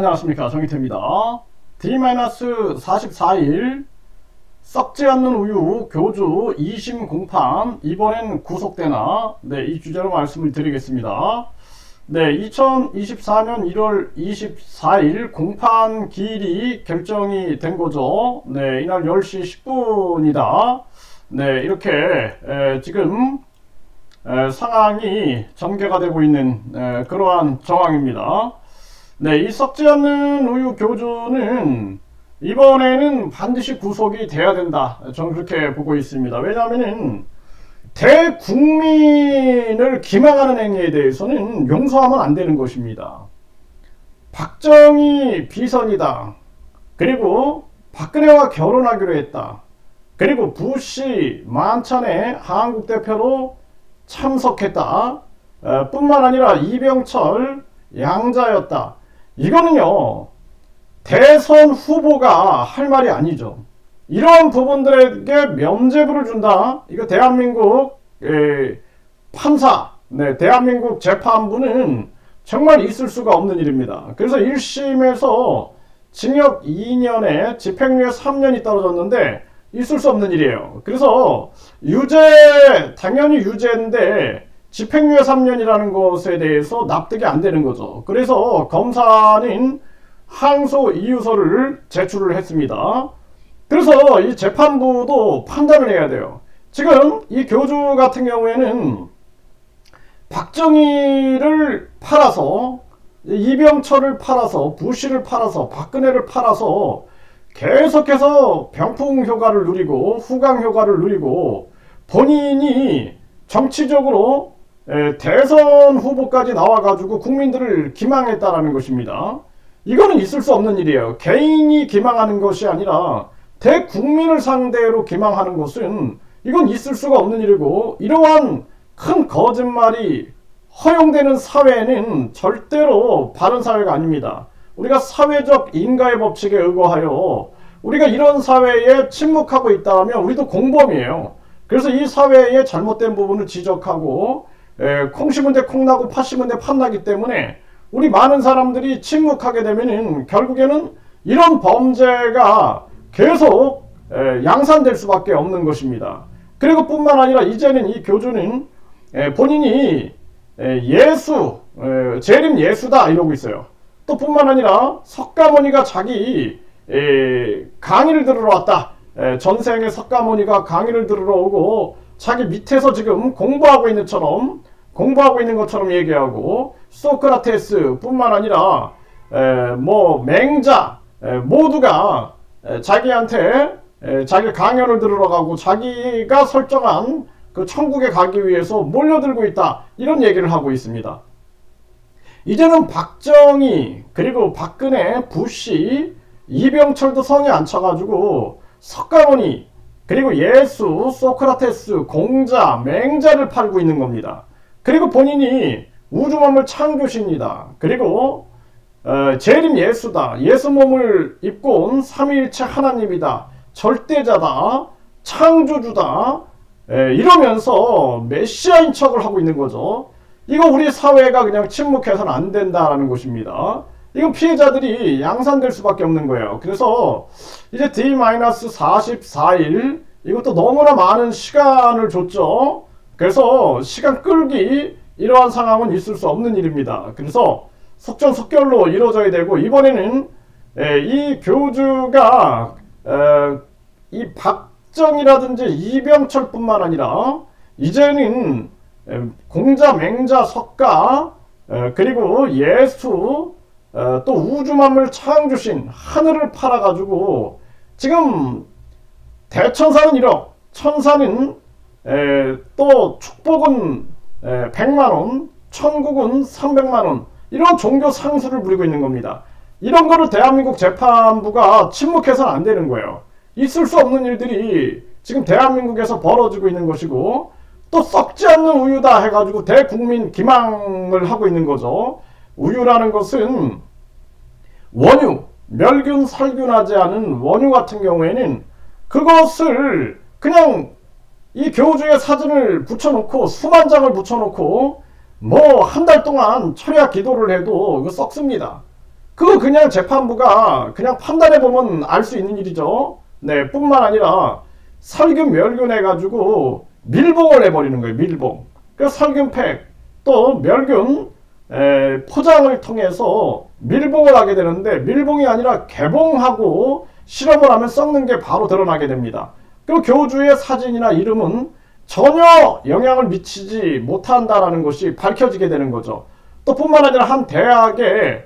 안녕하십니까, 정희태입니다. D-44일 썩지 않는 우유 교주 2심 공판 이번엔 구속되나, 이 주제로 말씀을 드리겠습니다. 2024년 1월 24일 공판 기일이 결정이 된 거죠. 이날 10시 10분이다. 이렇게 지금 상황이 전개가 되고 있는 그러한 정황입니다. 이 썩지 않는 우유 교주는 이번에는 반드시 구속이 돼야 된다, 저는 그렇게 보고 있습니다. 왜냐하면 대국민을 기망하는 행위에 대해서는 용서하면 안 되는 것입니다. 박정희 비선이다, 그리고 박근혜와 결혼하기로 했다, 그리고 부시 만찬에 한국 대표로 참석했다, 뿐만 아니라 이병철 양자였다. 이거는요, 대선 후보가 할 말이 아니죠. 이런 부분들에게 면죄부를 준다, 이거 대한민국 판사, 대한민국 재판부는 정말 있을 수가 없는 일입니다. 그래서 1심에서 징역 2년에 집행유예 3년이 떨어졌는데 있을 수 없는 일이에요. 그래서 유죄, 당연히 유죄인데 집행유예 3년이라는 것에 대해서 납득이 안 되는 거죠. 그래서 검사는 항소 이유서를 제출을 했습니다. 그래서 이 재판부도 판단을 해야 돼요. 지금 이 교주 같은 경우에는 박정희를 팔아서, 이병철을 팔아서, 부시를 팔아서, 박근혜를 팔아서 계속해서 병풍 효과를 누리고 후광 효과를 누리고 본인이 정치적으로 대선 후보까지 나와가지고 국민들을 기망했다라는 것입니다. 이거는 있을 수 없는 일이에요. 개인이 기망하는 것이 아니라 대국민을 상대로 기망하는 것은 이건 있을 수가 없는 일이고, 이러한 큰 거짓말이 허용되는 사회는 절대로 바른 사회가 아닙니다. 우리가 사회적 인과의 법칙에 의거하여 우리가 이런 사회에 침묵하고 있다면 우리도 공범이에요. 그래서 이 사회의 잘못된 부분을 지적하고, 콩 심은 데 콩나고 팥 심은 데 팥나기 때문에 우리 많은 사람들이 침묵하게 되면은 결국에는 이런 범죄가 계속 양산될 수밖에 없는 것입니다. 그리고 뿐만 아니라 이제는 이 교주는 본인이 재림 예수다 이러고 있어요. 또 뿐만 아니라 석가모니가 자기 강의를 들으러 왔다, 전생에 석가모니가 강의를 들으러 오고 자기 밑에서 지금 공부하고 있는 것처럼 얘기하고, 소크라테스 뿐만 아니라 맹자 모두가 자기한테 자기 강연을 들으러 가고 자기가 설정한 그 천국에 가기 위해서 몰려들고 있다, 이런 얘기를 하고 있습니다. 이제는 박정희, 그리고 박근혜, 부시, 이병철도 성에 안 차가지고 석가모니, 그리고 예수, 소크라테스, 공자, 맹자를 팔고 있는 겁니다. 그리고 본인이 우주만물 창조시입니다. 그리고 재림 예수다, 예수 몸을 입고 온 삼위일체 하나님이다, 절대자다, 창조주다, 이러면서 메시아인 척을 하고 있는 거죠. 이거 우리 사회가 그냥 침묵해서는 안 된다라는 것입니다. 이건 피해자들이 양산될 수밖에 없는 거예요. 그래서 이제 D-44일, 이것도 너무나 많은 시간을 줬죠. 그래서 시간 끌기, 이러한 상황은 있을 수 없는 일입니다. 그래서 속전속결로 이루어져야 되고, 이번에는 이 교주가 이 박정희라든지 이병철 뿐만 아니라 이제는 공자, 맹자, 석가, 그리고 예수, 또 우주만물 창조신 하늘을 팔아가지고 지금 대천사는 1억, 천사는 또 축복은 100만원, 천국은 300만원, 이런 종교 상수를 부리고 있는 겁니다. 이런 거를 대한민국 재판부가 침묵해서는 안 되는 거예요. 있을 수 없는 일들이 지금 대한민국에서 벌어지고 있는 것이고, 또 썩지 않는 우유다 해가지고 대국민 기망을 하고 있는 거죠. 우유라는 것은 원유, 멸균, 살균하지 않은 원유 같은 경우에는 그것을 그냥 이 교주의 사진을 붙여놓고, 수만 장을 붙여놓고 뭐 한 달 동안 철야 기도를 해도 이거 썩습니다. 그거 그냥 재판부가 그냥 판단해보면 알 수 있는 일이죠. 네, 뿐만 아니라 살균 멸균 해가지고 밀봉을 해버리는 거예요. 밀봉. 그래서 살균팩 또 멸균 포장을 통해서 밀봉을 하게 되는데, 밀봉이 아니라 개봉하고 실험을 하면 썩는 게 바로 드러나게 됩니다. 그리고 교주의 사진이나 이름은 전혀 영향을 미치지 못한다라는 것이 밝혀지게 되는 거죠. 또 뿐만 아니라 한 대학에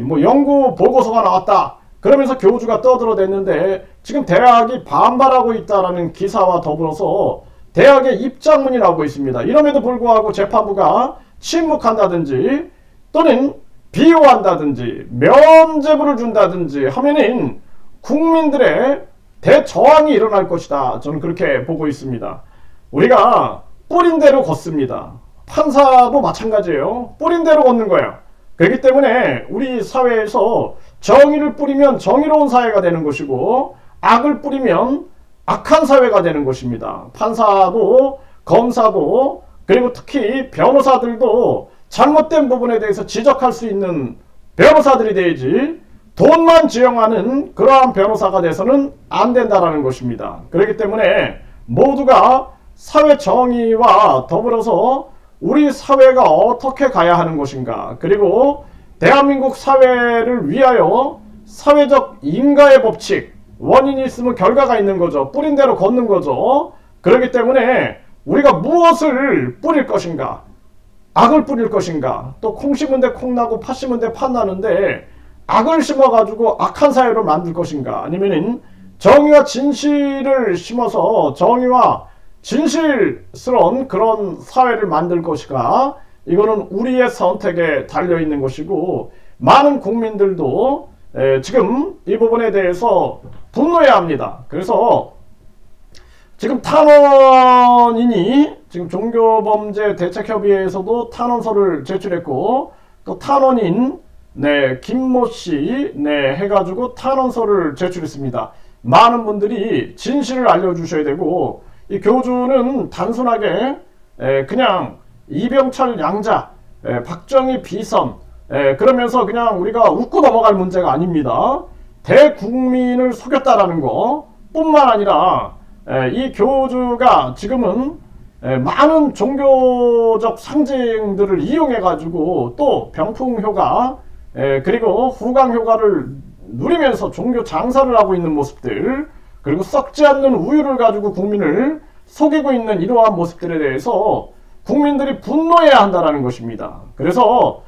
뭐 연구 보고서가 나왔다 그러면서 교주가 떠들어댔는데, 지금 대학이 반발하고 있다라는 기사와 더불어서 대학의 입장문이 나오고 있습니다. 이럼에도 불구하고 재판부가 침묵한다든지 또는 비호한다든지 면죄부를 준다든지 하면은 국민들의 대저항이 일어날 것이다. 저는 그렇게 보고 있습니다. 우리가 뿌린 대로 걷습니다. 판사도 마찬가지예요. 뿌린 대로 걷는 거예요. 그렇기 때문에 우리 사회에서 정의를 뿌리면 정의로운 사회가 되는 것이고, 악을 뿌리면 악한 사회가 되는 것입니다. 판사도 검사도 그리고 특히 변호사들도 잘못된 부분에 대해서 지적할 수 있는 변호사들이 되야지, 돈만 지영하는 그러한 변호사가 돼서는 안 된다라는 것입니다. 그렇기 때문에 모두가 사회 정의와 더불어서 우리 사회가 어떻게 가야 하는 것인가, 그리고 대한민국 사회를 위하여 사회적 인가의 법칙, 원인이 있으면 결과가 있는 거죠. 뿌린 대로 걷는 거죠. 그렇기 때문에 우리가 무엇을 뿌릴 것인가, 악을 뿌릴 것인가, 또 콩 심은 데 콩 나고 팥 심은 데 팥 나는데 악을 심어가지고 악한 사회를 만들 것인가, 아니면은 정의와 진실을 심어서 정의와 진실스러운 그런 사회를 만들 것인가, 이거는 우리의 선택에 달려있는 것이고, 많은 국민들도 지금 이 부분에 대해서 분노해야 합니다. 그래서 지금 탄원인이 지금 종교범죄대책협의회에서도 탄원서를 제출했고, 또 탄원인 김모씨 해가지고 탄원서를 제출했습니다. 많은 분들이 진실을 알려주셔야 되고, 이 교주는 단순하게 그냥 이병철 양자, 박정희 비선 그러면서 그냥 우리가 웃고 넘어갈 문제가 아닙니다. 대국민을 속였다라는 거 뿐만 아니라 이 교주가 지금은 많은 종교적 상징들을 이용해 가지고 또 병풍효과 그리고 후광효과를 누리면서 종교 장사를 하고 있는 모습들, 그리고 썩지 않는 우유를 가지고 국민을 속이고 있는 이러한 모습들에 대해서 국민들이 분노해야 한다는 것입니다. 그래서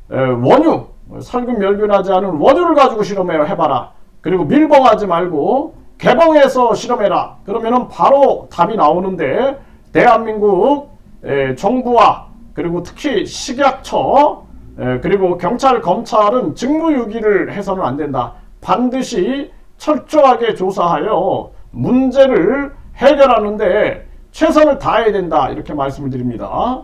원유, 살균 멸균하지 않은 원유를 가지고 실험해봐라. 그리고 밀봉하지 말고 개봉해서 실험해라. 그러면은 바로 답이 나오는데, 대한민국 정부와 그리고 특히 식약처 그리고 경찰, 검찰은 직무유기를 해서는 안 된다. 반드시 철저하게 조사하여 문제를 해결하는데 최선을 다해야 된다. 이렇게 말씀을 드립니다.